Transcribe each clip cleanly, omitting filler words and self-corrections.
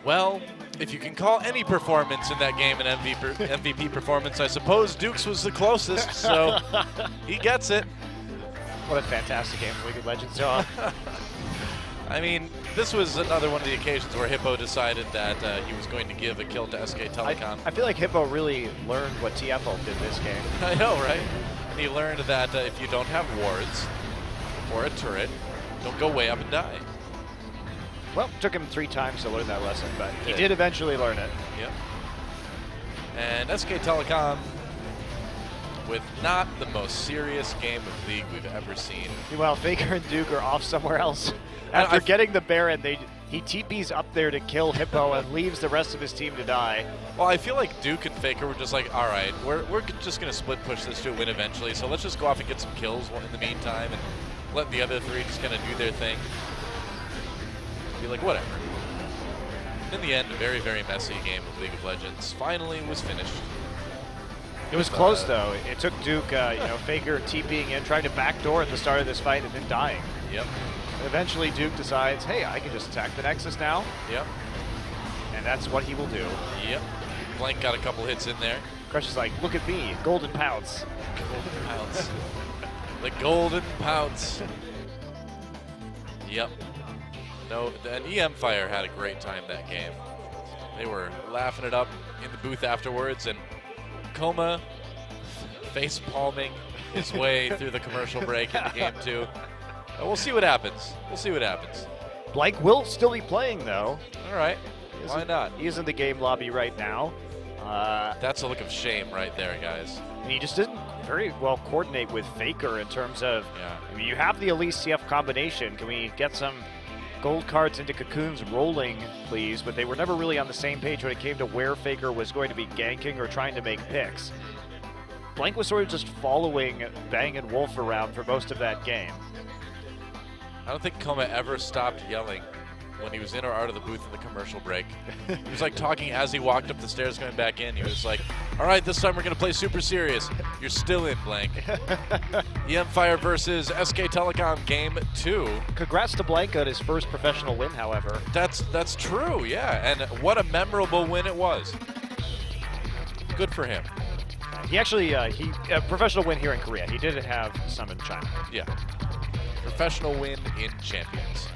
Well, if you can call any performance in that game an MVP performance, I suppose Duke's was the closest, so he gets it. What a fantastic game of League of Legends, John. I mean, this was another one of the occasions where Hippo decided that he was going to give a kill to SKTelecom. I feel like Hippo really learned what TFL did this game. I know, right? And he learned that if you don't have wards or a turret, don't go way up and die. Well, it took him 3 times to learn that lesson, but he did eventually learn it. Yep. And SKTelecom, with not the most serious game of League we've ever seen. Meanwhile, Faker and Duke are off somewhere else. After getting the Baron, he TP's up there to kill Hippo and leaves the rest of his team to die. Well, I feel like Duke and Faker were just like, all right, we're just going to split push this to a win eventually, so let's just go off and get some kills in the meantime and let the other 3 just kind of do their thing. Be like, whatever. In the end, a very, very messy game of League of Legends finally was finished. It was close, though. It took Duke, Faker TPing in, trying to backdoor at the start of this fight and then dying. Yep. Eventually, Duke decides, hey, I can just attack the Nexus now. Yep. And that's what he will do. Yep. Blank got a couple hits in there. Crush is like, look at me, golden pounce. Golden pounce. The golden pounce. Yep. No, and mFire had a great time that game. They were laughing it up in the booth afterwards, and Coma face palming his way through the commercial break into game 2. We'll see what happens. We'll see what happens. Blank will still be playing, though. All right. Why not? He is in the game lobby right now. That's a look of shame right there, guys. And he just didn't very well coordinate with Faker in terms of, I mean, you have the Elise CF combination. Can we get some gold cards into Cocoons rolling, please? But they were never really on the same page when it came to where Faker was going to be ganking or trying to make picks. Blank was sort of just following Bang and Wolf around for most of that game. I don't think Coma ever stopped yelling when he was in or out of the booth in the commercial break. He was like talking as he walked up the stairs going back in. He was like, all right, this time we're going to play super serious. You're still in, Blank. mFire versus SKTelecom game 2. Congrats to Blank on his first professional win, however. That's true, yeah. And what a memorable win it was. Good for him. He actually, professional win here in Korea. He didn't have some in China. Yeah. Professional win in Champions.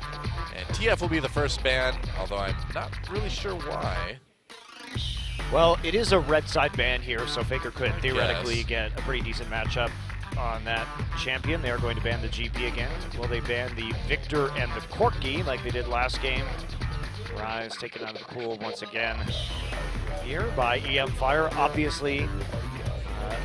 And TF will be the first ban, although I'm not really sure why. Well, it is a red side ban here, so Faker could theoretically get a pretty decent matchup on that champion. They are going to ban the GP again. Will they ban the Victor and the Corki like they did last game? Rise taken out of the pool once again here by mFire. Obviously,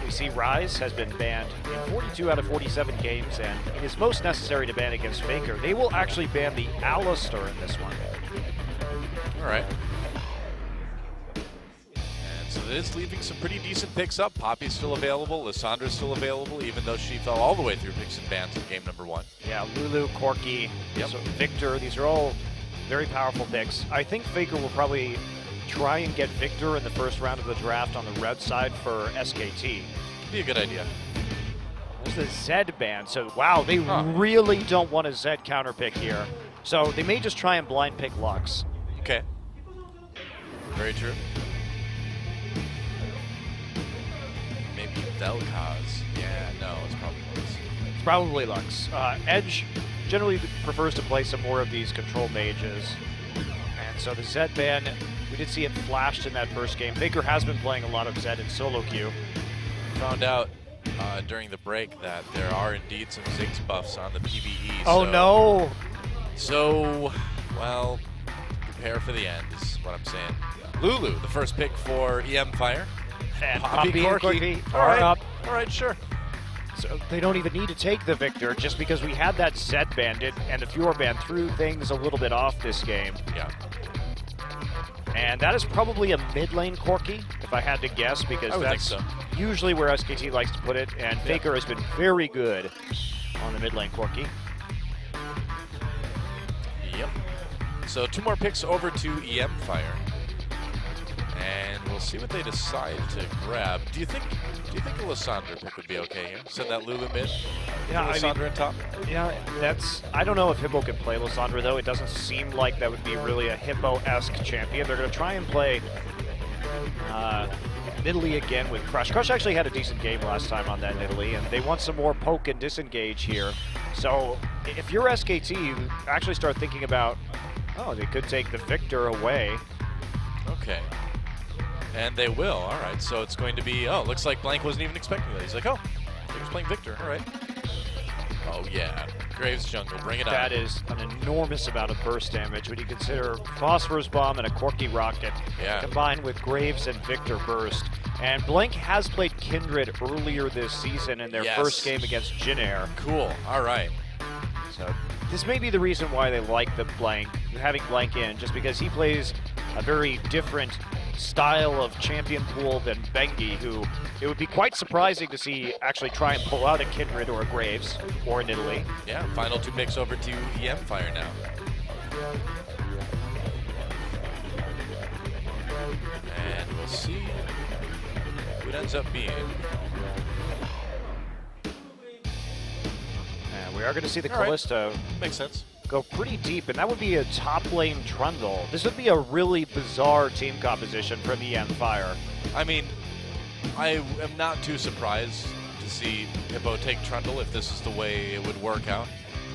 we see Rise has been banned in 42 out of 47 games, and it is most necessary to ban against Faker. They will actually ban the Alistar in this one. All right. And so it is leaving some pretty decent picks up. Poppy's still available. Lissandra's still available, even though she fell all the way through picks and bans in game number 1. Yeah, Lulu, Corki, so Victor, these are all very powerful picks. I think Faker will probably try and get Victor in the first round of the draft on the red side for SKT. Be a good idea. There's the Zed ban, so wow, they really don't want a Zed counter pick here. So they may just try and blind pick Lux. Okay. Very true. Maybe Vel'Koz. Yeah, no, it's probably Lux. It's probably Lux. Edge generally prefers to play some more of these control mages. And so the Zed ban, we did see it flashed in that first game. Faker has been playing a lot of Zed in solo queue. Found out during the break that there are indeed some Ziggs buffs on the PvE. Oh no! So, well, prepare for the end is what I'm saying. Lulu, the first pick for mFire. And Poppy and Corki all are up. All right, sure. So they don't even need to take the Victor just because we had that Zed bandit and the Fjord ban threw things a little bit off this game. Yeah. And that is probably a mid lane Corki, if I had to guess, because that's usually where SKT likes to put it, and Faker has been very good on the mid lane Corki. Yep. So 2 more picks over to mFire. And we'll see what they decide to grab. Do you think a Lysandra pick would be okay here? Send that Lulu mid? Yeah, Lysandra in top? Yeah, I don't know if Hippo can play Lysandra, though. It doesn't seem like that would be really a Hippo-esque champion. They're going to try and play Nidalee again with Crush. Crush actually had a decent game last time on that Nidalee, and they want some more poke and disengage here. So if you're SKT, you actually start thinking about, oh, they could take the Victor away. Okay. And they will. All right. So it's going to be, oh, looks like Blank wasn't even expecting that. He's like, oh, he was playing Victor. All right. Oh, yeah. Graves jungle. Bring it on. That is an enormous amount of burst damage when you consider Phosphorus Bomb and a Corky Rocket combined with Graves and Victor burst. And Blank has played Kindred earlier this season in their first game against Jinair. Cool. All right. So this may be the reason why they like the having Blank in, just because he plays a very different style of champion pool than Bengi, who it would be quite surprising to see actually try and pull out a Kindred or a Graves or a Nidalee. Yeah, final 2 picks over to mFire now. And we'll see who it ends up being. And we are going to see the Kallisto Makes sense. go pretty deep, and that would be a top lane Trundle. This would be a really bizarre team composition from mFire. I mean, I am not too surprised to see Hippo take Trundle if this is the way it would work out.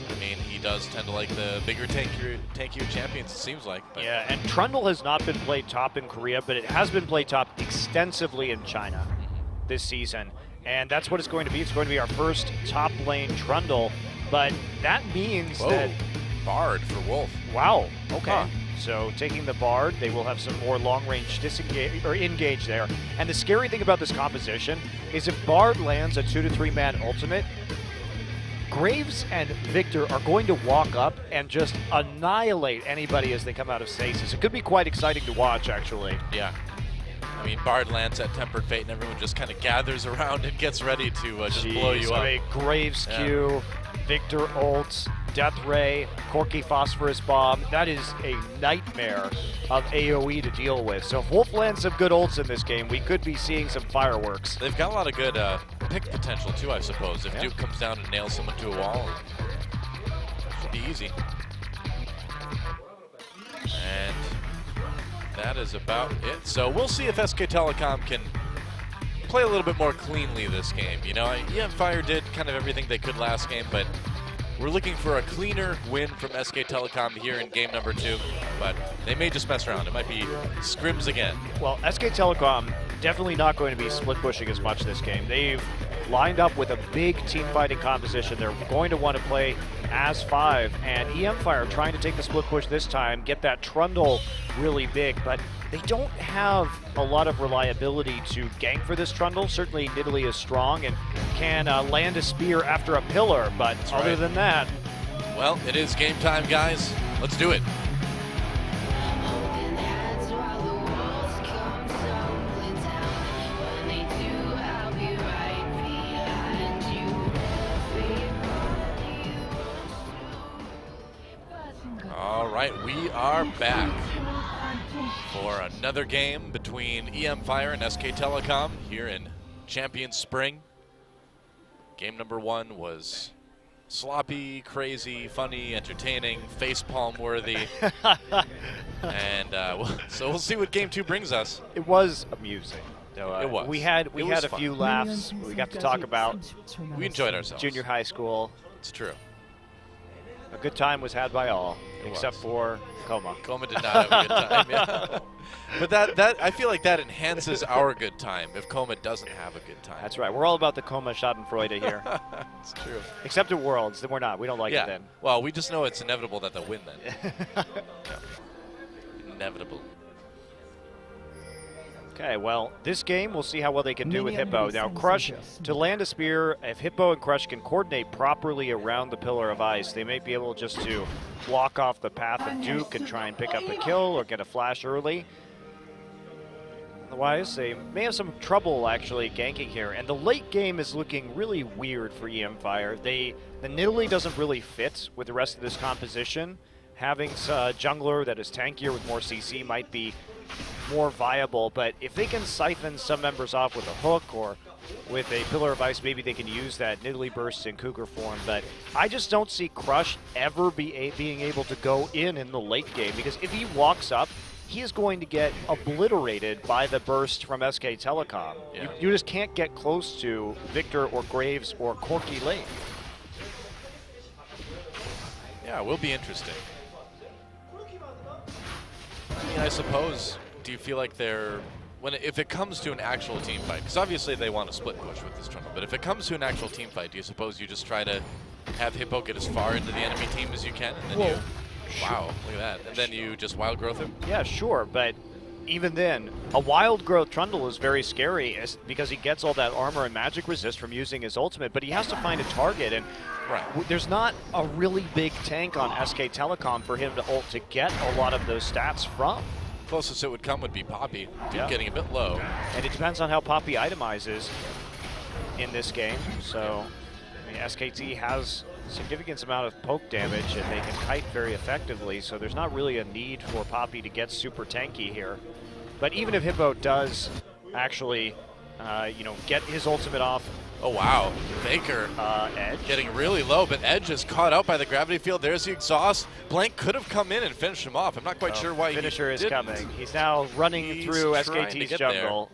I mean, he does tend to like the bigger tankier champions, it seems like. But. Yeah, and Trundle has not been played top in Korea, but it has been played top extensively in China this season. And that's what it's going to be. It's going to be our first top lane Trundle, but that means that... Bard for Wolf. Wow, okay. Huh. So taking the Bard, they will have some more long-range disengage or engage there. And the scary thing about this composition is if Bard lands a 2 to 3 man ultimate, Graves and Victor are going to walk up and just annihilate anybody as they come out of stasis. It could be quite exciting to watch, actually. Yeah. I mean, Bard lands at Tempered Fate and everyone just kind of gathers around and gets ready to just blow you up. Graves Q, Victor ults, Death Ray, Corky Phosphorus Bomb. That is a nightmare of AoE to deal with. So if Wolf lands some good ults in this game, we could be seeing some fireworks. They've got a lot of good pick potential too, I suppose. If Duke comes down and nails someone to a wall, it should be easy. And that is about it. So we'll see if SKTelecom can play a little bit more cleanly this game. You know, mFire did kind of everything they could last game, but we're looking for a cleaner win from SKTelecom here in game number 2, but they may just mess around. It might be scrims again. Well, SKTelecom definitely not going to be split pushing as much this game. They've lined up with a big team fighting composition. They're going to want to play as 5, and mFire trying to take the split push this time, get that Trundle really big, but they don't have a lot of reliability to gank for this Trundle. Certainly Nidalee is strong and can land a spear after a pillar, but other than that... Well, it is game time, guys. Let's do it. All right, we are back for another game between mFire and SKTelecom here in Champions Spring. Game number 1 was sloppy, crazy, funny, entertaining, facepalm worthy. And so we'll see what game 2 brings us. It was amusing. It was. We had a few laughs. We got to talk about. We enjoyed ourselves. Junior high school. It's true. A good time was had by all, except for Coma. Coma did not have a good time. Yeah. But that I feel like that enhances our good time if Coma doesn't have a good time. That's right. We're all about the Coma Schadenfreude here. It's true. Except at Worlds, then we're not. We don't like it then. Well, we just know it's inevitable that they'll win then. Yeah. Inevitable. Okay, well, this game, we'll see how well they can do with Hippo. Now, Crush, to land a spear, if Hippo and Crush can coordinate properly around the Pillar of Ice, they may be able just to block off the path of Duke and try and pick up a kill or get a flash early. Otherwise, they may have some trouble actually ganking here. And the late game is looking really weird for mFire. The Nidalee doesn't really fit with the rest of this composition. Having a jungler that is tankier with more CC might be more viable, but if they can siphon some members off with a hook or with a Pillar of Ice, maybe they can use that Nidalee Burst in Cougar form, but I just don't see Crush ever being able to go in the late game, because if he walks up, he is going to get obliterated by the burst from SKTelecom. Yeah. You just can't get close to Victor or Graves or Corky late. Yeah, it will be interesting. I mean, I suppose, do you feel like if it comes to an actual team fight, because obviously they want to split push with this Trundle, but if it comes to an actual team fight, do you suppose you just try to have Hippo get as far into the enemy team as you can, and then wow, look at that, and then you just wild growth him? Yeah, sure, but even then, a wild growth Trundle is very scary because he gets all that armor and magic resist from using his ultimate, but he has to find a target, and there's not a really big tank on SKTelecom for him to ult to get a lot of those stats from. Closest it would come would be Poppy, getting a bit low. And it depends on how Poppy itemizes in this game, so I mean, SKT has significant amount of poke damage and they can kite very effectively, so there's not really a need for Poppy to get super tanky here. But even if Hippo does actually, get his ultimate off. Oh wow, Faker Edge getting really low, but Edge is caught out by the gravity field. There's the exhaust. Blank could have come in and finished him off. I'm not quite sure why Finisher he is didn't. coming. He's now running through SKT's jungle.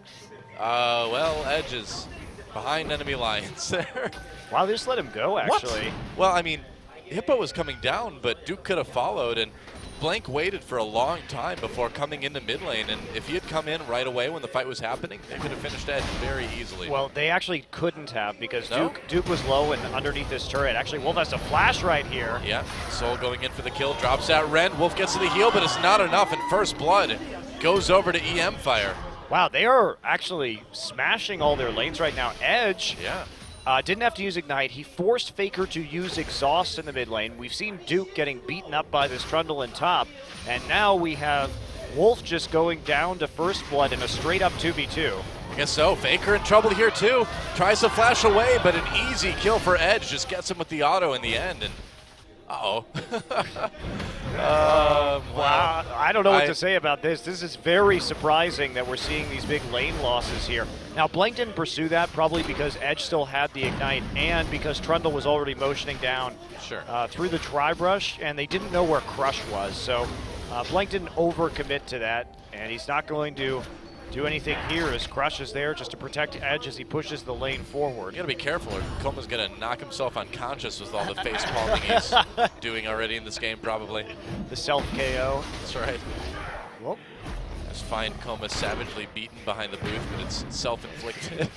Well, Edge is behind enemy lines there. Wow, they just let him go, actually. What? Well, I mean, Hippo was coming down, but Duke could have followed, and Blank waited for a long time before coming into mid lane, and if he had come in right away when the fight was happening, they could have finished Edge very easily. Well, they actually couldn't have, because Duke was low and underneath this turret. Actually, Wolf has a flash right here. Yeah, Soul going in for the kill, drops that Ren. Wolf gets to the heal, but it's not enough, and First Blood goes over to mFire. Wow, they are actually smashing all their lanes right now. Edge didn't have to use Ignite. He forced Faker to use Exhaust in the mid lane. We've seen Duke getting beaten up by this Trundle in top, and now we have Wolf just going down to First Blood in a straight-up 2v2. I guess so. Faker in trouble here, too. Tries to flash away, but an easy kill for Edge. Just gets him with the auto in the end, and uh-oh. Wow, I don't know what to say about this. This is very surprising that we're seeing these big lane losses here. Now, Blank didn't pursue that, probably because Edge still had the Ignite and because Trundle was already motioning down through the Tri-Brush, and they didn't know where Crush was. So Blank didn't overcommit to that, and he's not going to do anything here as Crush is there just to protect Edge as he pushes the lane forward. You gotta be careful or Koma's gonna knock himself unconscious with all the face palming he's doing already in this game, probably. The self-KO. That's right. Whoop. Just find Koma savagely beaten behind the booth, but it's self-inflicted.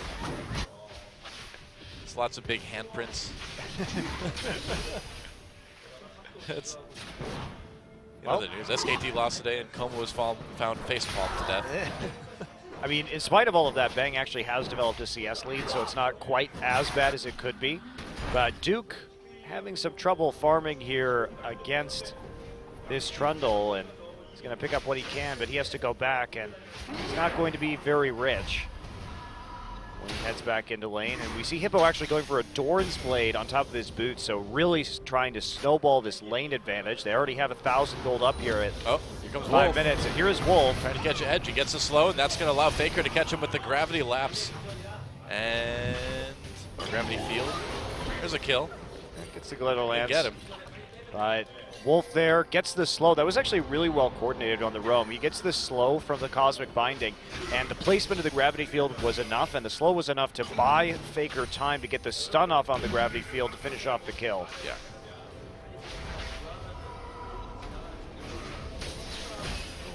It's lots of big handprints. It's other news. SKT lost today and Koma was found face palmed to death. I mean, in spite of all of that, Bang actually has developed a CS lead, so it's not quite as bad as it could be. But Duke having some trouble farming here against this Trundle, and he's going to pick up what he can, but he has to go back, and he's not going to be very rich when he heads back into lane. And we see Hippo actually going for a Doran's Blade on top of his boot, so really trying to snowball this lane advantage. They already have 1,000 gold up here at here comes 5 Wolf. minutes, and here is Wolf. Trying to catch Edge. He gets the slow, and that's going to allow Faker to catch him with the gravity lapse. And gravity field. There's a kill. Gets the Glitter Lance. Get him. But Wolf there gets the slow. That was actually really well coordinated on the roam. He gets the slow from the Cosmic Binding, and the placement of the gravity field was enough, and the slow was enough to buy Faker time to get the stun off on the gravity field to finish off the kill. Yeah.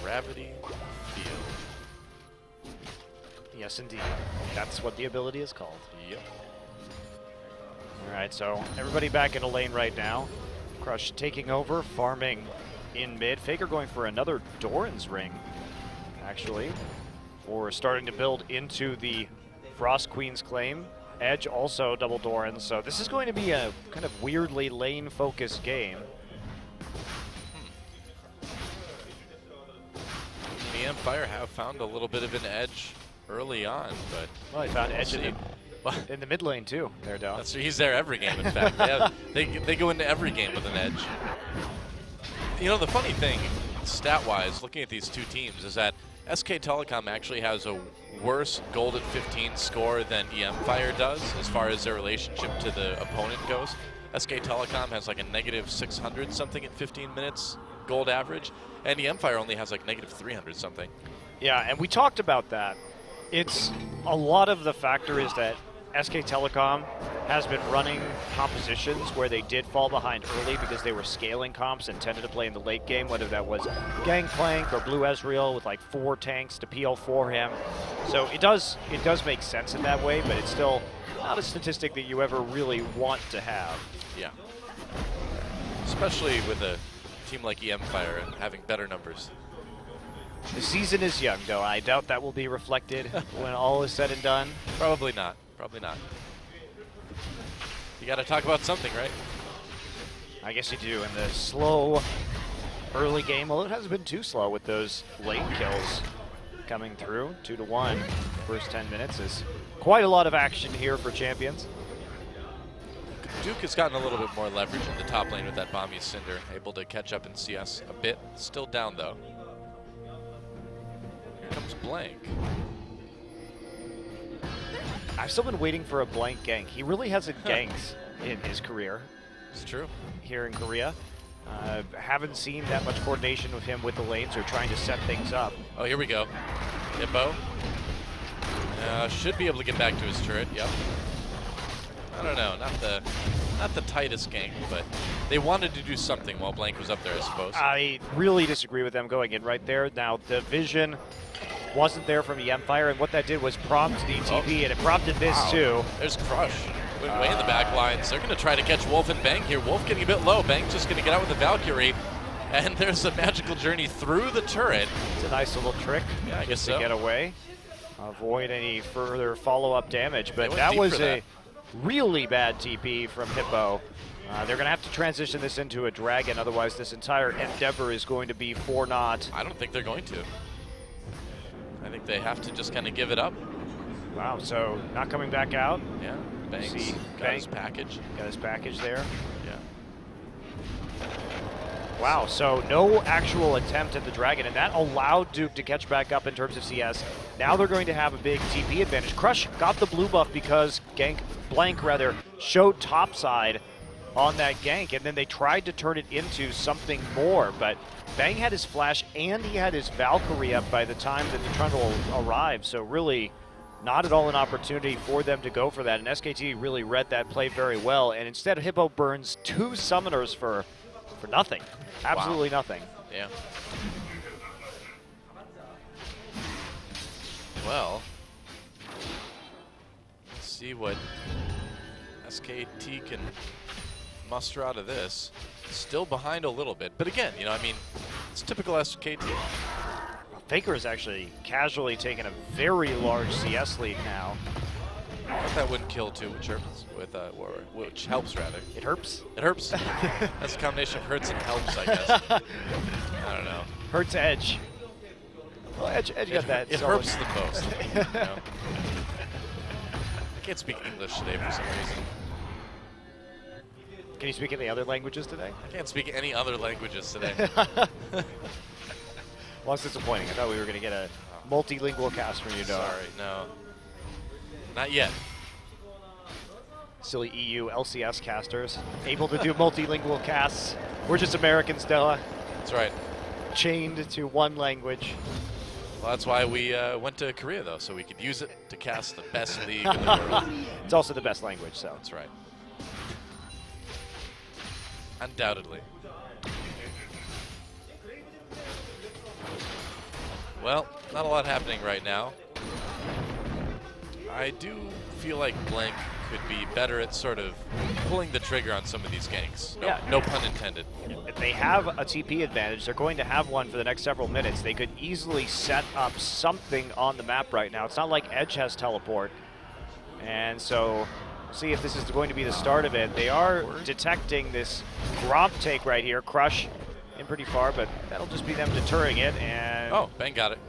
Gravity field. Yes, indeed. That's what the ability is called. Yep. All right, so everybody back in a lane right now. Crush taking over, farming in mid. Faker going for another Doran's Ring, actually, for starting to build into the Frost Queen's claim. Edge also double Doran, so this is going to be a kind of weirdly lane-focused game. The mFire have found a little bit of an edge early on, but well, I found Edge in the mid lane too. There, Dal. He's there every game. In fact, they go into every game with an edge. You know, the funny thing, stat-wise, looking at these two teams, is that SKTelecom actually has a worse gold at 15 score than mFire does as far as their relationship to the opponent goes. SKTelecom has like a negative 600 something at 15 minutes gold average, and mFire only has like negative 300 something. Yeah, and we talked about that. It's a lot of the factor is that SKTelecom has been running compositions where they did fall behind early because they were scaling comps and tended to play in the late game, whether that was Gangplank or Blue Ezreal with like 4 tanks to PL4 him. So it does make sense in that way, but it's still not a statistic that you ever really want to have. Yeah. Especially with a team like mFire and having better numbers. The season is young, though. I doubt that will be reflected when all is said and done. Probably not. Probably not. You got to talk about something, right? I guess you do. In the slow early game, well, it hasn't been too slow with those late kills coming through. 2-1 first 10 minutes is quite a lot of action here for champions. Duke has gotten a little bit more leverage in the top lane with that Bomby Cinder, able to catch up in CS a bit. Still down, though. Here comes Blank. I've still been waiting for a Blank gank. He really hasn't ganked in his career. It's true. Here in Korea. Haven't seen that much coordination with him with the lanes or trying to set things up. Oh, here we go. Hippo. Should be able to get back to his turret, yep. I don't know, not the tightest gank, but they wanted to do something while Blank was up there, I suppose. I really disagree with them going in right there. Now, the vision wasn't there from mFire, and what that did was prompt the TP, and it prompted this too. There's Crush. Went way in the back lines. They're going to try to catch Wolf and Bang here. Wolf getting a bit low. Bang just going to get out with the Valkyrie. And there's a magical journey through the turret. It's a nice little trick. Yeah, I guess to so. Get away. Avoid any further follow-up damage. But that was a really bad TP from Hippo. They're going to have to transition this into a dragon, otherwise this entire endeavor is going to be for naught. I don't think they're going to. I think they have to just kind of give it up. Wow, so not coming back out. Yeah, Banks got his package. Got his package there. Yeah. Wow, so no actual attempt at the dragon, and that allowed Duke to catch back up in terms of CS. Now they're going to have a big TP advantage. Crush got the blue buff because Blank showed topside on that gank, and then they tried to turn it into something more, but Bang had his flash and he had his Valkyrie up by the time that the Trundle arrived, so really not at all an opportunity for them to go for that, and SKT really read that play very well, and instead Hippo burns 2 summoners for nothing. Absolutely nothing. Yeah. Well, let's see what SKT can muster out of this. Still behind a little bit, but again, you know, I mean, it's typical SKT. Faker is actually casually taking a very large CS lead now. I thought that wouldn't kill too, which helps rather. It hurts? It hurts. That's a combination of hurts and helps, I guess. I don't know. Hurts Edge. Well, Edge got that. It hurts the most. You know? I can't speak English today for some reason. Can you speak any other languages today? I can't speak any other languages today. Well, it's disappointing. I thought we were going to get a multilingual cast from you, Noah. Sorry, no. Not yet. Silly EU LCS casters, able to do multilingual casts. We're just Americans, Noah. That's right. Chained to one language. Well, that's why we went to Korea, though, so we could use it to cast the best league in the world. It's also the best language, so. That's right. Undoubtedly. Well, not a lot happening right now. I do feel like Blank could be better at sort of pulling the trigger on some of these ganks. No, yeah. No pun intended. If they have a TP advantage, they're going to have one for the next several minutes. They could easily set up something on the map right now. It's not like Edge has teleport. And so, see if this is going to be the start of it. They are detecting this Gromp take right here. Crush in pretty far, but that'll just be them deterring it. And oh, Bang got it.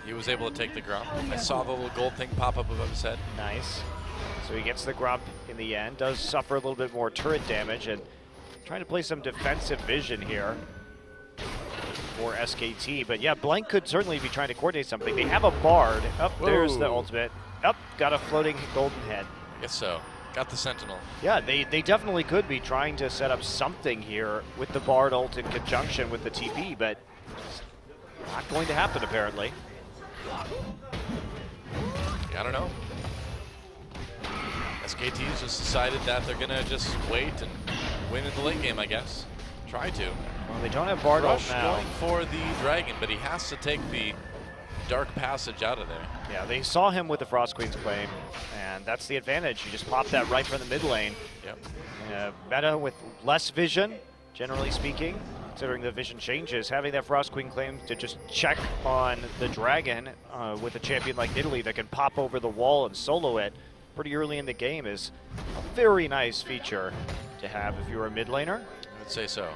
He was able to take the Gromp. I saw the little gold thing pop up above his head. Nice. So he gets the Gromp in the end, does suffer a little bit more turret damage, and trying to play some defensive vision here. for SKT. But yeah, Blank could certainly be trying to coordinate something. They have a Bard. There's the ultimate. Got a floating golden head. Guess so. Got the Sentinel. Yeah, they definitely could be trying to set up something here with the Bard ult in conjunction with the TP, but it's not going to happen apparently. I don't know. SKT's just decided that they're gonna just wait and win in the late game, I guess. Try to. Well, they don't have Bard ult Rush now. going for the Dragon, but he has to take the Dark Passage out of there. Yeah, they saw him with the Frost Queen's Claim, and that's the advantage. You just pop that right from the mid lane. Yep. Meta with less vision, generally speaking, considering the vision changes, having that Frost Queen Claim to just check on the Dragon with a champion like Nidalee that can pop over the wall and solo it pretty early in the game is a very nice feature to have if you're a mid laner. I would say so.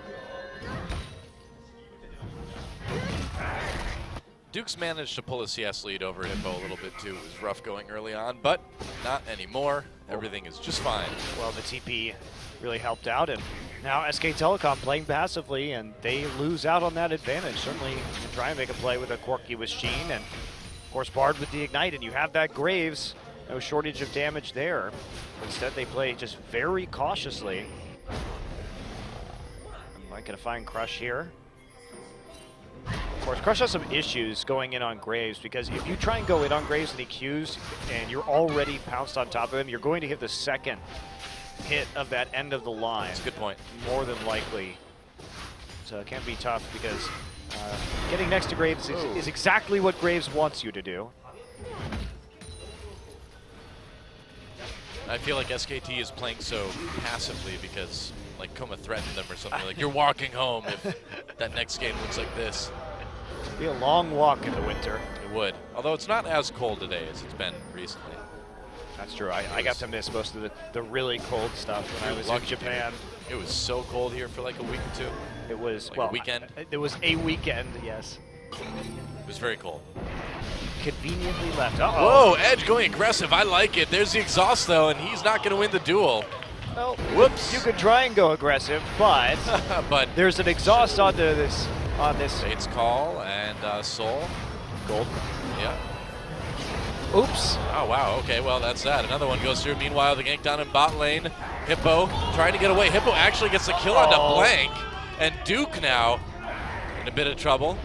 Duke's managed to pull a CS lead over Hippo a little bit too. It was rough going early on, but not anymore. Everything is just fine. Well, the TP really helped out, and now SKTelecom playing passively, and they lose out on that advantage. Certainly can try and make a play with a Quirky with Sheen, and of course Bard with the Ignite, and you have that Graves. No shortage of damage there. Instead, they play just very cautiously. I'm not gonna find Crush here. Of course, Crush has some issues going in on Graves, because if you try and go in on Graves and he Qs and you're already pounced on top of him, you're going to hit the second hit of that end of the line. That's a good point. More than likely. So it can be tough, because getting next to Graves is exactly what Graves wants you to do. I feel like SKT is playing so passively because like Koma threatened them or something. Like, you're walking home if that next game looks like this. It'll be a long walk in the winter. It would. Although it's not as cold today as it's been recently. That's true. I got to miss most of the really cold stuff when I was in Japan. It was so cold here for like a week or two. It was, like well, a weekend. It was a weekend, yes. It was very cold. Conveniently left. Uh-oh. Whoa, Edge going aggressive. I like it. There's the exhaust though, and he's not going to win the duel. Well, whoops. You could try and go aggressive, but, but there's an exhaust onto this. Fate's Call and Soul. Gold. Yeah. Oops. Oh, wow. Okay, well, that's that. Another one goes through. Meanwhile, the gank down in bot lane. Hippo trying to get away. Hippo actually gets the kill onto Blank. And Duke now in a bit of trouble.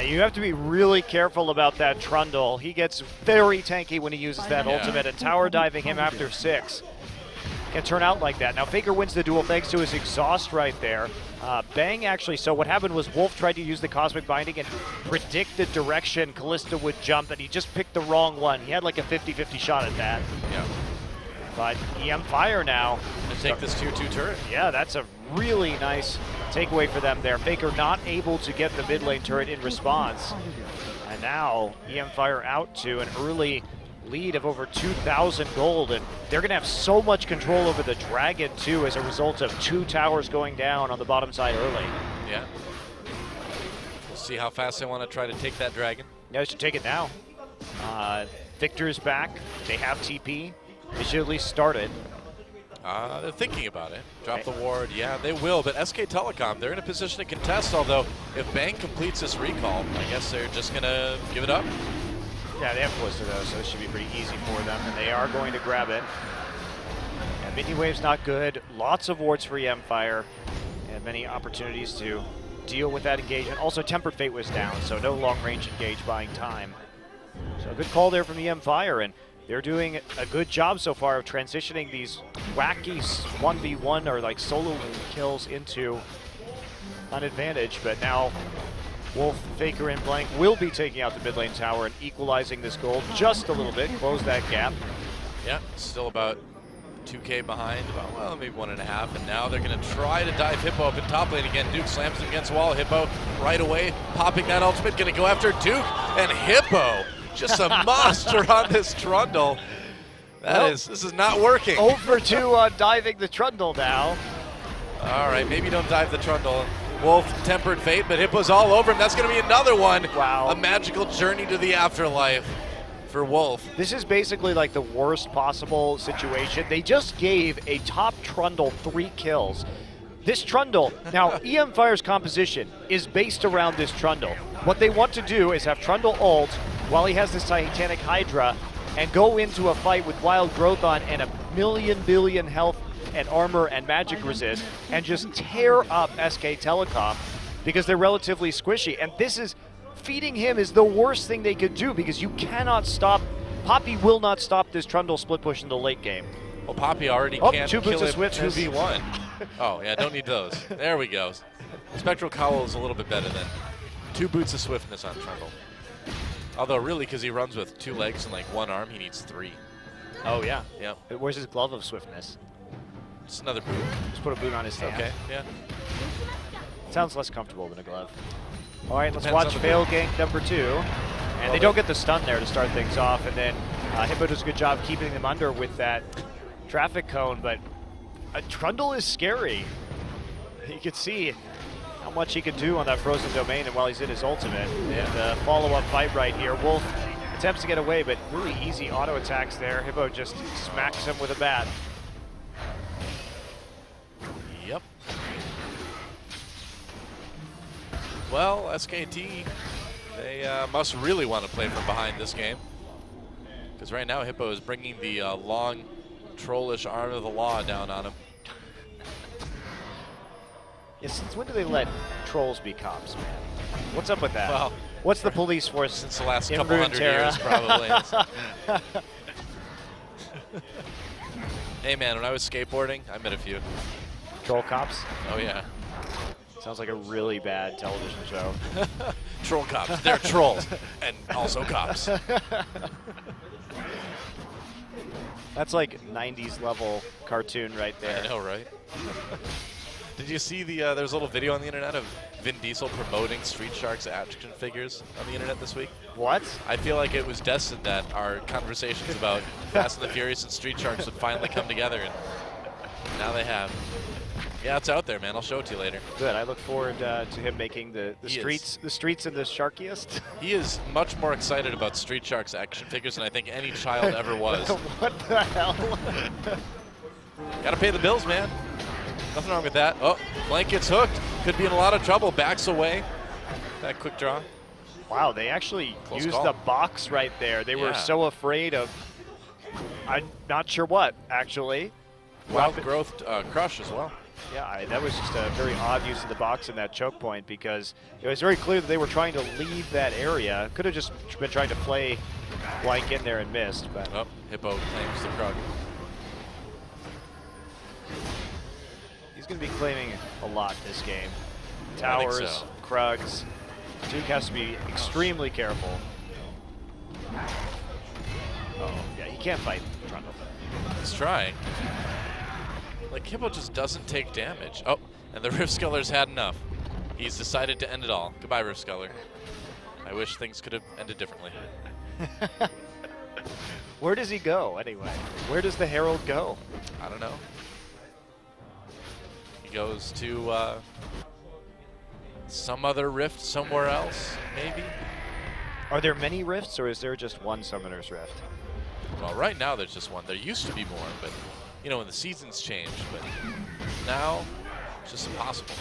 You have to be really careful about that Trundle. He gets very tanky when he uses that ultimate, and tower diving him after 6 can turn out like that. Now Faker wins the duel thanks to his exhaust right there. Bang actually, so what happened was Wolf tried to use the Cosmic Binding and predict the direction Kalista would jump, and he just picked the wrong one. He had like a 50-50 shot at that. Yeah. But mFire now. To take this tier 2 turret. Yeah, that's a really nice takeaway for them there. Faker not able to get the mid lane turret in response. And now mFire out to an early lead of over 2,000 gold, and they're going to have so much control over the Dragon too as a result of 2 towers going down on the bottom side early. Yeah. We'll see how fast they want to try to take that Dragon. Yeah, they should take it now. Victor's back. They have TP. They should at least start it. They're thinking about it. Drop the ward. Yeah, they will. But SKTelecom, they're in a position to contest, although if Bang completes this recall, I guess they're just going to give it up. Yeah, they have Blister though, so it should be pretty easy for them, and they are going to grab it. And Mini Wave's not good. Lots of wards for mFire, and many opportunities to deal with that engagement. Also, Tempered Fate was down, so no long-range engage buying time. So a good call there from the mFire, and they're doing a good job so far of transitioning these wacky 1v1 or like solo kills into an advantage, but now Wolf, Faker, and Blank will be taking out the mid lane tower and equalizing this gold just a little bit, close that gap. Yeah, still about 2K behind, about, well, maybe 1.5, and now they're going to try to dive Hippo up in top lane again. Duke slams him against wall. Hippo right away, popping that ultimate, going to go after Duke, and Hippo, just a monster on this Trundle. This is not working. Over to diving the Trundle now. All right, maybe don't dive the Trundle. Wolf, Tempered Fate, but Hippo's all over him. That's going to be another one. Wow. A magical journey to the afterlife for Wolf. This is basically like the worst possible situation. They just gave a top Trundle 3 kills. This Trundle, now mFire's composition is based around this Trundle. What they want to do is have Trundle ult while he has this Titanic Hydra and go into a fight with Wild Growth on and a billion health and armor and magic resist and just tear up SKTelecom because they're relatively squishy. And this is, feeding him is the worst thing they could do because you cannot stop, Poppy will not stop this Trundle split push in the late game. Well, Poppy already can't two kill boots him of swiftness. 2v1. Oh, yeah, don't need those. There we go. Spectral Cowl is a little bit better than 2 boots of swiftness on Trundle. Although, really, because he runs with 2 legs and, like, 1 arm, he needs 3. Oh, yeah. Yep. Where's his glove of swiftness? Just another boot. Just put a boot on his hand. Okay, yeah. Sounds less comfortable than a glove. All right, let's Depends watch fail gank number 2. And they don't get the stun there to start things off. And then Hippo does a good job keeping them under with that traffic cone. But Trundle is scary. You can see how much he can do on that frozen domain and while he's in his ultimate. And follow-up fight right here. Wolf attempts to get away, but really easy auto attacks there. Hippo just smacks him with a bat. Yep. Well, SKT, they must really want to play from behind this game. Because right now, Hippo is bringing the long, trollish arm of the law down on him. Yeah, since when do they let trolls be cops, man? What's up with that? Well, what's the police force since the last in couple hundred years, probably. Hey, man, when I was skateboarding, I met a few. Troll cops? Oh, yeah. Sounds like a really bad television show. Troll cops. They're trolls. And also cops. That's like 90s level cartoon right there. I know, right? Did you see the, there's a little video on the internet of Vin Diesel promoting Street Sharks action figures on the internet this week? What? I feel like it was destined that our conversations about Fast and the Furious and Street Sharks would finally come together, and now they have. Yeah, it's out there, man. I'll show it to you later. Good. I look forward to him making the streets and the sharkiest. He is much more excited about Street Sharks action figures than I think any child ever was. What the hell? Gotta pay the bills, man. Nothing wrong with that. Oh, Blank gets hooked. Could be in a lot of trouble. Backs away. That quick draw. Wow, they actually Close used call. the box right there. They were so afraid of, I'm not sure what, actually. Wild Growth Crush as well. Yeah, that was just a very odd use of the box in that choke point because it was very clear that they were trying to leave that area. Could have just been trying to play Blank in there and missed. But Oh, Hippo claims the Krug. he's going to be claiming a lot this game. I Towers, think so. Krugs. Duke has to be extremely careful. Oh, yeah, he can't fight Trundle. He's trying. Like, Hippo just doesn't take damage. Oh, and the Riftsculler's had enough. He's decided to end it all. Goodbye, Riftsculler. I wish things could have ended differently. Where does he go, anyway? Where does the Herald go? I don't know. He goes to some other rift somewhere else, maybe? Are there many rifts, or is there just one Summoner's Rift? Well, right now there's just one. There used to be more, but, you know, when the seasons changed. But now, it's just impossible.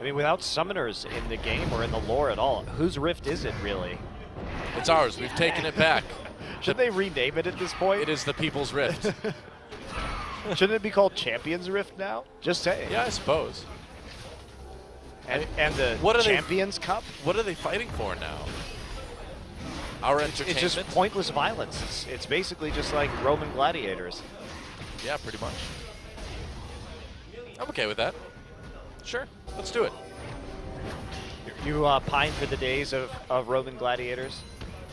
I mean, without Summoners in the game or in the lore at all, whose Rift is it, really? It's ours. We've taken it back. Should they rename it at this point? It is the People's Rift. Shouldn't it be called Champions Rift now? Just saying. Yeah, I suppose. And the Champions Cup? What are they fighting for now? Our entertainment? It's just pointless violence. It's basically just like Roman gladiators. Yeah, pretty much. I'm okay with that. Sure, let's do it. You pine for the days of Roman gladiators?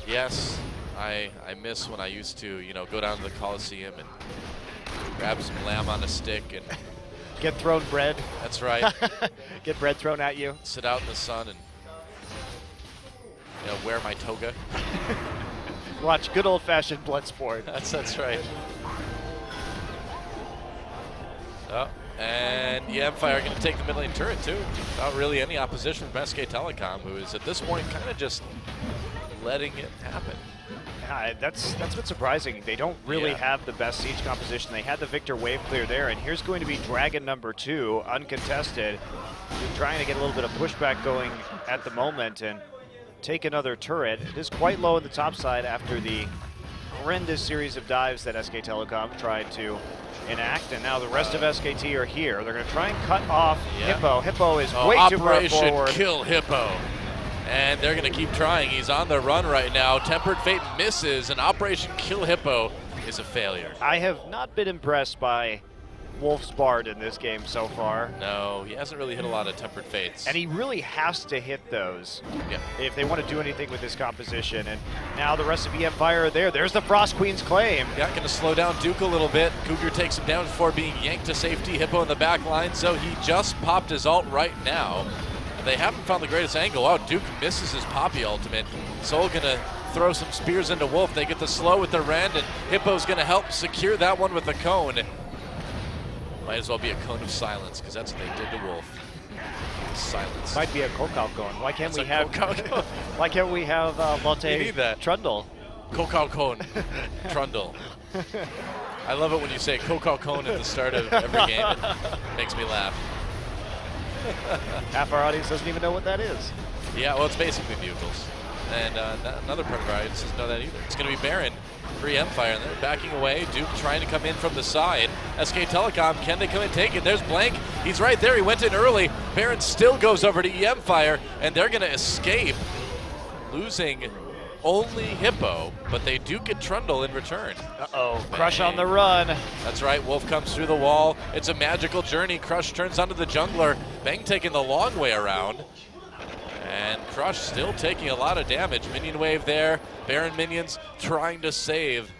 Yes, I miss when I used to, you know, go down to the Coliseum and grab some lamb on a stick and... Get thrown bread. That's right. Get bread thrown at you. Sit out in the sun and, you know, wear my toga. Watch good old-fashioned blood sport. That's right. Oh, and yeah, mFire going to take the mid lane turret too, without really any opposition from SKTelecom, who is at this point kind of just letting it happen. That's what's surprising. They don't really have the best siege composition. They had the Victor wave clear there, and here's going to be Dragon number 2, uncontested. They're trying to get a little bit of pushback going at the moment and take another turret. It is quite low in the top side after the horrendous series of dives that SKTelecom tried to enact, and now the rest of SKT are here. They're going to try and cut off Hippo. Hippo is way too far forward. Operation Kill Hippo. And they're going to keep trying. He's on the run right now. Tempered Fate misses, and Operation Kill Hippo is a failure. I have not been impressed by Wolf's Bard in this game so far. No, he hasn't really hit a lot of Tempered Fates. And he really has to hit those if they want to do anything with this composition. And now the rest of mFire are there. There's the Frost Queen's claim. Yeah, going to slow down Duke a little bit. Cougar takes him down before being yanked to safety. Hippo in the back line, so he just popped his ult right now. They haven't found the greatest angle. Oh, Duke misses his Poppy ultimate. Soul gonna throw some spears into Wolf. They get the slow with the Rend, and Hippo's gonna help secure that one with a cone. Might as well be a cone of silence, because that's what they did to Wolf. Silence. Might be a Kokal cone. Why can't we have? Why can't we have Lotte Trundle? Kokal cone, Trundle. I love it when you say Kokal cone at the start of every game. It makes me laugh. Half our audience doesn't even know what that is. Yeah, well, it's basically bugles. And another part of our audience doesn't know that either. It's going to be Baron, free mFire, and they're backing away. Duke trying to come in from the side. SKTelecom, can they come and take it? There's Blank. He's right there. He went in early. Baron still goes over to mFire, and they're going to escape, losing only Hippo, but they do get Trundle in return. Uh-oh, Crush on the run. That's right, Wolf comes through the wall. It's a magical journey. Crush turns onto the jungler. Bang taking the long way around. And Crush still taking a lot of damage. Minion wave there. Baron minions trying to save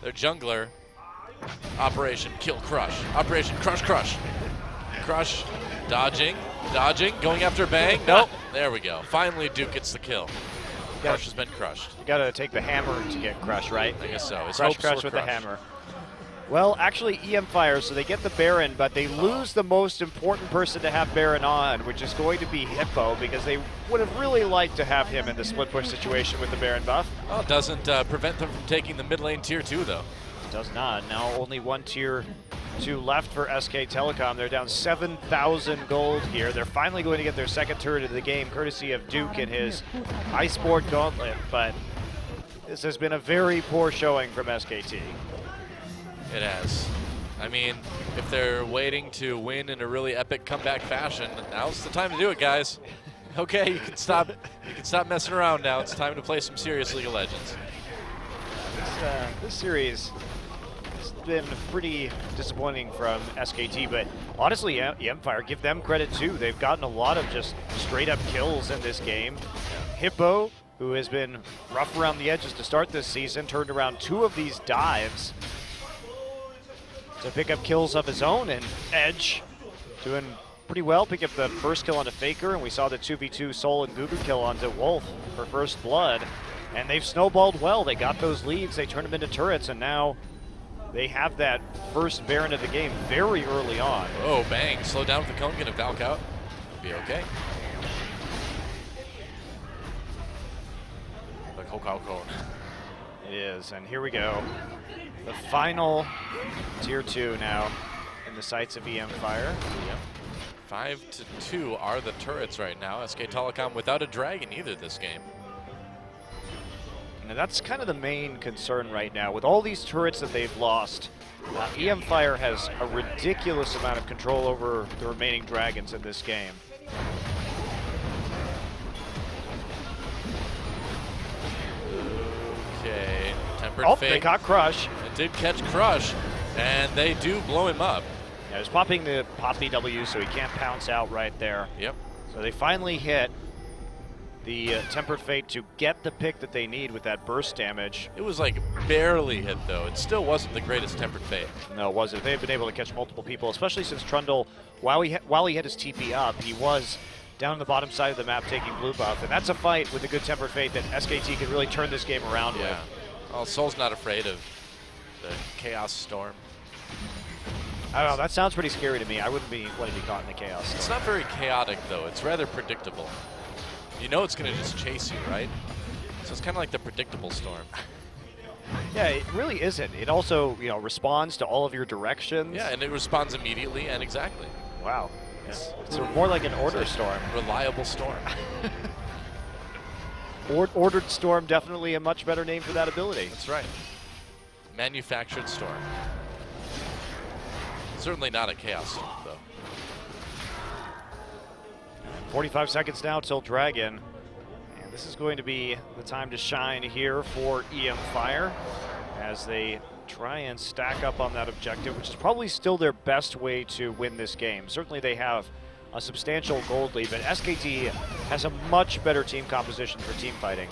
their jungler. Operation Kill Crush. Operation Crush Crush. Crush dodging, going after Bang. Nope, there we go. Finally Duke gets the kill. Crush has been crushed. You gotta take the hammer to get Crush, right? I guess so. Crush with the hammer. Well, actually, mFire, so they get the Baron, but they lose the most important person to have Baron on, which is going to be Hippo, because they would have really liked to have him in the split push situation with the Baron buff. Well, it doesn't prevent them from taking the mid lane tier 2, though. It does not. Now only one tier 2 left for SKTelecom. They're down 7,000 gold here. They're finally going to get their second turret of the game, courtesy of Duke and his Iceboard Gauntlet, but this has been a very poor showing from SKT. It has. I mean, if they're waiting to win in a really epic comeback fashion, now's the time to do it, guys. Okay, you can stop messing around now. It's time to play some serious League of Legends. This series has been pretty disappointing from SKT, but honestly, mFire, give them credit too. They've gotten a lot of just straight up kills in this game. Hippo, who has been rough around the edges to start this season, turned around 2 of these dives to pick up kills of his own, and Edge doing pretty well, pick up the first kill onto Faker, and we saw the 2v2 Soul and Gugu kill onto Wolf for first blood, and they've snowballed well. They got those leads, they turned them into turrets, and now they have that first Baron of the game very early on. Oh, Bang, slow down with the cone, gonna Valk out. Be okay. The Kokal cone. It is, and here we go. The final tier 2 now in the sights of mFire. Yep. 5-2 are the turrets right now. SKTelecom without a dragon either this game. And that's kind of the main concern right now. With all these turrets that they've lost, mFire has a ridiculous amount of control over the remaining dragons in this game. Okay, Tempered Fate. They caught Crush. It did catch Crush, and they do blow him up. Yeah, he's popping the Poppy W, so he can't pounce out right there. Yep. So they finally hit the Tempered Fate to get the pick that they need with that burst damage. It was like barely hit, though. It still wasn't the greatest Tempered Fate. No, it wasn't. They've been able to catch multiple people, especially since Trundle, while he had his TP up, he was down on the bottom side of the map taking blue buff, and that's a fight with a good Tempered Fate that SKT can really turn this game around with. Well, Soul's not afraid of the Chaos Storm. I don't know, that sounds pretty scary to me. I wouldn't want to be caught in the Chaos Storm. It's not very chaotic, though. It's rather predictable. You know it's going to just chase you, right? So it's kind of like the predictable storm. Yeah, it really isn't. It also, you know, responds to all of your directions. Yeah, and it responds immediately and exactly. Wow. It's more like an order storm. Reliable storm. Ordered storm, definitely a much better name for that ability. That's right. Manufactured storm. Certainly not a chaos storm, though. 45 seconds now till Dragon. And this is going to be the time to shine here for mFire as they try and stack up on that objective, which is probably still their best way to win this game. Certainly they have a substantial gold lead, but SKT has a much better team composition for team fighting.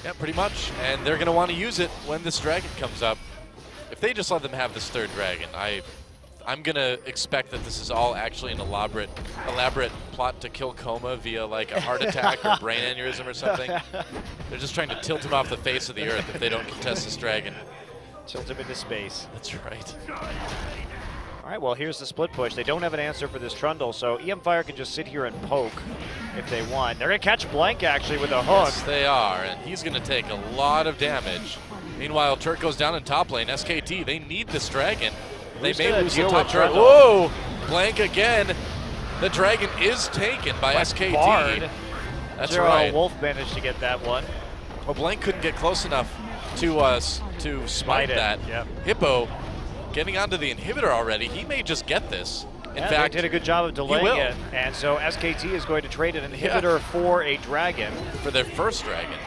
Yeah, pretty much. And they're going to want to use it when this Dragon comes up. If they just let them have this third Dragon, I'm going to expect that this is all actually an elaborate plot to kill Coma via like a heart attack or brain aneurysm or something. They're just trying to tilt him off the face of the earth if they don't contest this Dragon. Tilt him into space. That's right. All right, well, here's the split push. They don't have an answer for this Trundle, so mFire can just sit here and poke if they want. They're going to catch Blank, actually, with a hook. Yes, they are, and he's going to take a lot of damage. Meanwhile, turret goes down in top lane. SKT, they need this Dragon. They may lose the top turret. Whoa! Blank again. The Dragon is taken by SKT. Bard. That's Zero right. Wolf managed to get that one. Well, Blank couldn't get close enough to smite that. Yep. Hippo getting onto the inhibitor already. He may just get this. In fact, they did a good job of delaying will. it. And so SKT is going to trade an inhibitor for a Dragon. For their first Dragon.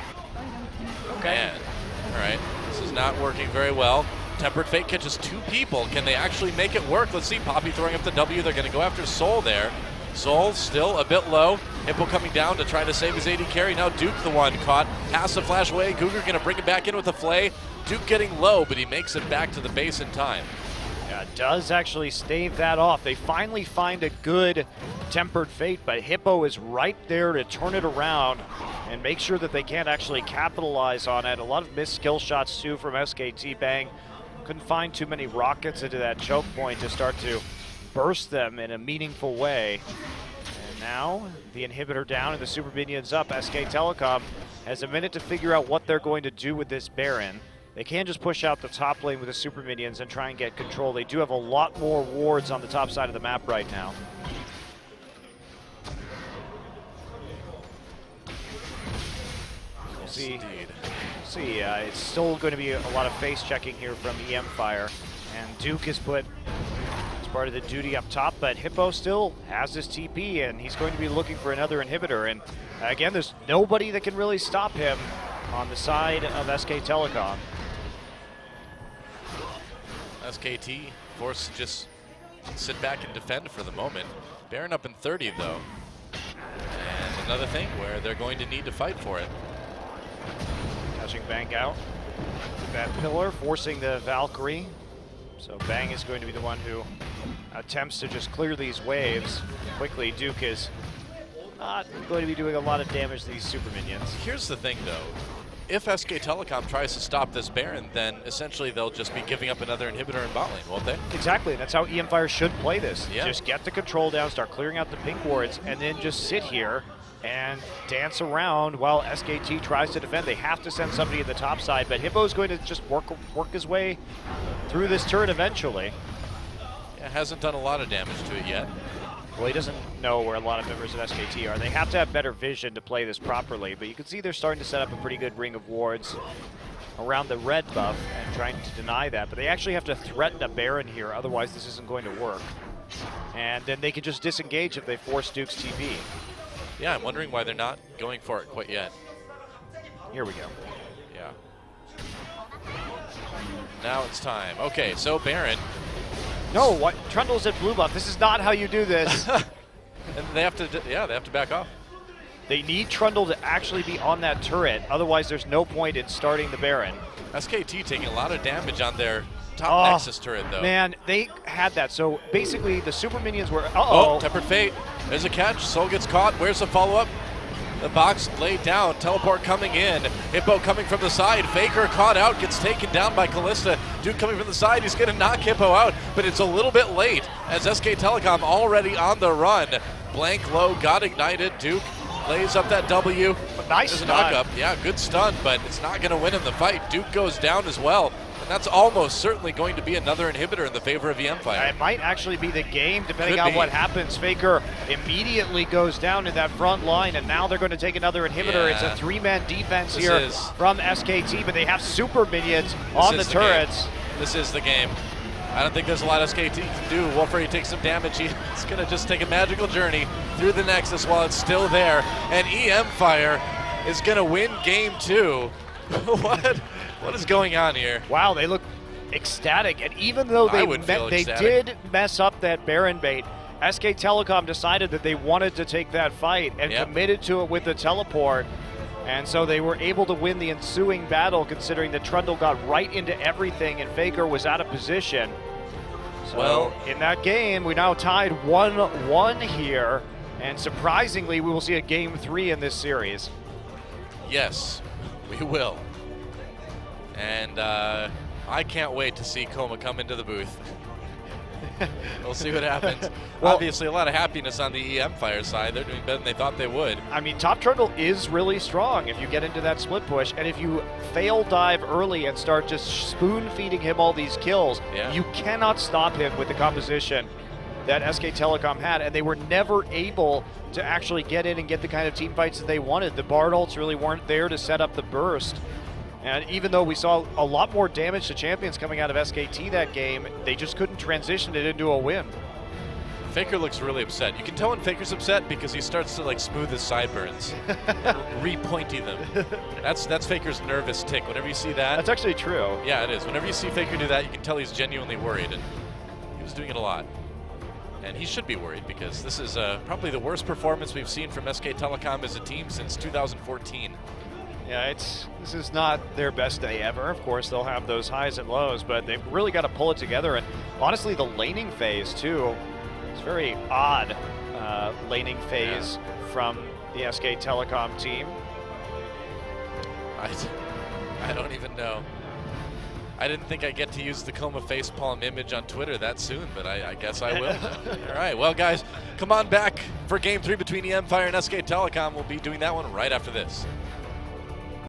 Okay. Man. All right. This is not working very well. Tempered Fate catches two people. Can they actually make it work? Let's see. Poppy throwing up the W. They're going to go after Soul there. Soul still a bit low. Hippo coming down to try to save his AD carry. Now Duke the one caught. Pass the flash away. Cougar going to bring it back in with a flay. Duke getting low, but he makes it back to the base in time. Yeah, does actually stave that off. They finally find a good Tempered Fate, but Hippo is right there to turn it around and make sure that they can't actually capitalize on it. A lot of missed skill shots too from SKT. Bang. Couldn't find too many rockets into that choke point to start to burst them in a meaningful way. And now the inhibitor down and the super minions up. SKTelecom has a minute to figure out what they're going to do with this Baron. They can't just push out the top lane with the super minions and try and get control. They do have a lot more wards on the top side of the map right now. We'll see. Indeed. It's still going to be a lot of face checking here from mFire, and Duke is put as part of the duty up top, but Hippo still has his TP, and he's going to be looking for another inhibitor. And again, there's nobody that can really stop him on the side of SKTelecom. SKT forced to just sit back and defend for the moment. Baron up in 30 though. And another thing where they're going to need to fight for it. Touching Bang out. That pillar forcing the Valkyrie. So Bang is going to be the one who attempts to just clear these waves quickly. Duke is not going to be doing a lot of damage to these super minions. Here's the thing though. If SKTelecom tries to stop this Baron, then essentially they'll just be giving up another inhibitor in bot lane, won't they? Exactly, that's how mFire should play this. Yeah. Just get the control down, start clearing out the pink wards, and then just sit here and dance around while SKT tries to defend. They have to send somebody at the top side, but Hippo's going to just work his way through this turret eventually. Yeah, hasn't done a lot of damage to it yet. Well, he doesn't know where a lot of members of SKT are. They have to have better vision to play this properly, but you can see they're starting to set up a pretty good ring of wards around the red buff and trying to deny that, but they actually have to threaten a Baron here, otherwise this isn't going to work. And then they can just disengage if they force Duke's TP. Yeah, I'm wondering why they're not going for it quite yet. Here we go. Yeah. Now it's time. Okay, so Baron. No, what? Trundle's at blue buff. This is not how you do this. And they have to, yeah, they have to back off. They need Trundle to actually be on that turret. Otherwise, there's no point in starting the Baron. SKT taking a lot of damage on their top Nexus turret, though. Man, they had that. So basically, the super minions were. Oh, Tempered Fate. There's a catch. Soul gets caught. Where's the follow-up? The box laid down. Teleport coming in. Hippo coming from the side. Faker caught out. Gets taken down by Callista. Duke coming from the side. He's going to knock Hippo out, but it's a little bit late as SKTelecom already on the run. Blank low got ignited. Duke lays up that W. Nice There's a stun. knock up. Yeah, good stun, but it's not going to win him the fight. Duke goes down as well. And that's almost certainly going to be another inhibitor in the favor of mFire. It might actually be the game, depending Could on be. what happens. Faker immediately goes down in that front line, and now they're going to take another inhibitor. Yeah. It's a three-man defense This here is- from SKT, but they have super minions on the is the turrets. This is the game. I don't think there's a lot SKT can do. Wolfrey takes some damage. He's going to just take a magical journey through the Nexus while it's still there. And mFire is going to win game 2. What is going on here? Wow, they look ecstatic, and even though I would feel they ecstatic. did mess up that Baron bait, SKTelecom decided that they wanted to take that fight and Yep. committed to it with the teleport. And so they were able to win the ensuing battle, considering that Trundle got right into everything and Faker was out of position. So Well- in that game, we now tied 1-1 here, and surprisingly, we will see a game 3 in this series. Yes, we will. And I can't wait to see Coma come into the booth. We'll see what happens. Well- Obviously, a lot of happiness on the mFire side. They're doing better than they thought they would. I mean, Top Trundle is really strong if you get into that split push, and if you fail dive early and start just spoon feeding him all these kills, Yeah. you cannot stop him with the composition that SKTelecom had, and they were never able to actually get in and get the kind of team fights that they wanted. The Bard ults really weren't there to set up the burst. And even though we saw a lot more damage to champions coming out of SKT that game, they just couldn't transition it into a win. Faker looks really upset. You can tell when Faker's upset because he starts to like smooth his sideburns, re-pointy them. That's Faker's nervous tick. Whenever you see that, That's actually true. yeah, it is. Whenever you see Faker do that, you can tell he's genuinely worried, and he was doing it a lot. And he should be worried because this is probably the worst performance we've seen from SKTelecom as a team since 2014. Yeah, this is not their best day ever. Of course, they'll have those highs and lows, but they've really got to pull it together. And honestly, the laning phase, too, is very odd laning phase from the SKTelecom team. I don't even know. I didn't think I'd get to use the Coma facepalm image on Twitter that soon, but I guess I will. All right, well, guys, come on back for Game 3 between mFire and SKTelecom. We'll be doing that one right after this.